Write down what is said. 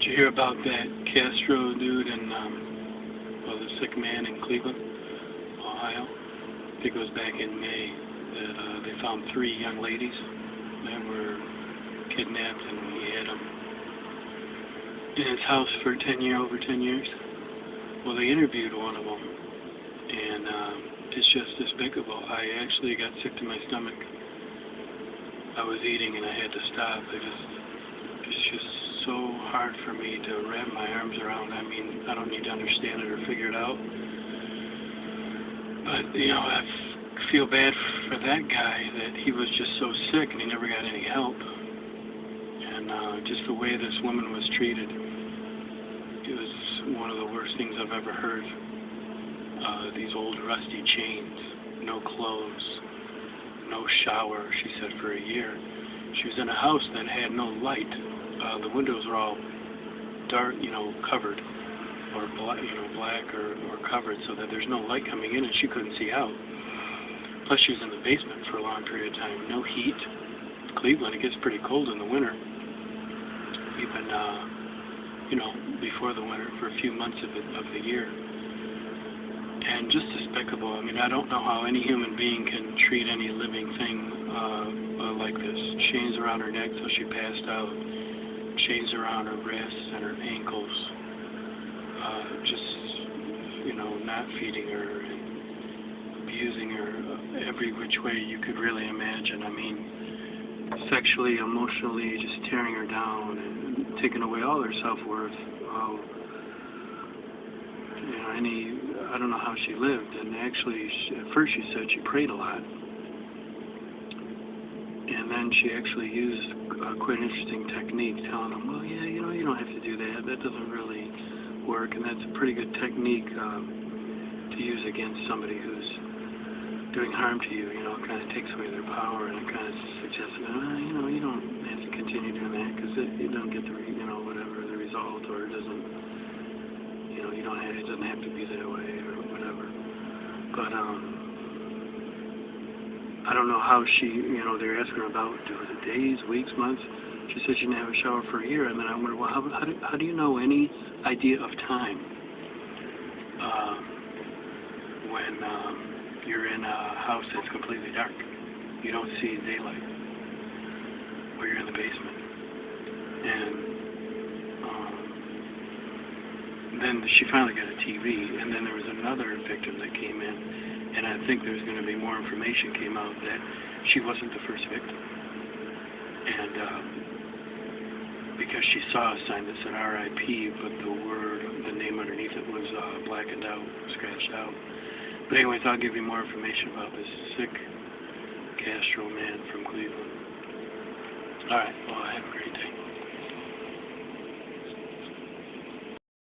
Did you hear about that Castro dude and the sick man in Cleveland, Ohio? I think it was back in May that they found 3 young ladies that were kidnapped, and he had them in his house for over 10 years. Well, they interviewed one of them, and it's just despicable. I actually got sick to my stomach. I was eating and I had to stop. It's just so hard for me to wrap my arms around. I mean, I don't need to understand it or figure it out. But, you know, I feel bad for that guy that he was just so sick and he never got any help. And just the way this woman was treated, it was one of the worst things I've ever heard. These old rusty chains, no clothes, no shower, she said, for a year. She was in a house that had no light. The windows were all dark, covered, or black or covered, so that there's no light coming in and she couldn't see out. Plus she was in the basement for a long period of time. No heat. Cleveland, it gets pretty cold in the winter. Even, before the winter, for a few months of the year. And just despicable. I mean, I don't know how any human being can treat any living thing like this. Chains around her neck till she passed out. Chains around her wrists and her ankles. Not feeding her and abusing her every which way you could really imagine. I mean, sexually, emotionally, just tearing her down and taking away all her self-worth. I don't know how she lived, and actually, at first she said she prayed a lot, and then she actually used quite an interesting technique, telling them, well, yeah, you don't have to do that, that doesn't really work, and that's a pretty good technique to use against somebody who's doing harm to you. It kind of takes away their power, and it kind of suggests, you don't have to continue doing that, because you don't get the, whatever the result, or it doesn't, it doesn't have to be that way, or whatever. But, I don't know how she, they're asking her about days, weeks, months. She said she didn't have a shower for a year, and then I wonder, well, how do you know any idea of time when you're in a house that's completely dark? You don't see daylight, or you're in the basement. And then she finally got a TV, and then there was another victim that came in, and I think there's going to be more information came out that she wasn't the first victim. And because she saw a sign that said RIP, but the name underneath it was blackened out, scratched out. But anyways, I'll give you more information about this sick Castro man from Cleveland. All right, well, have a great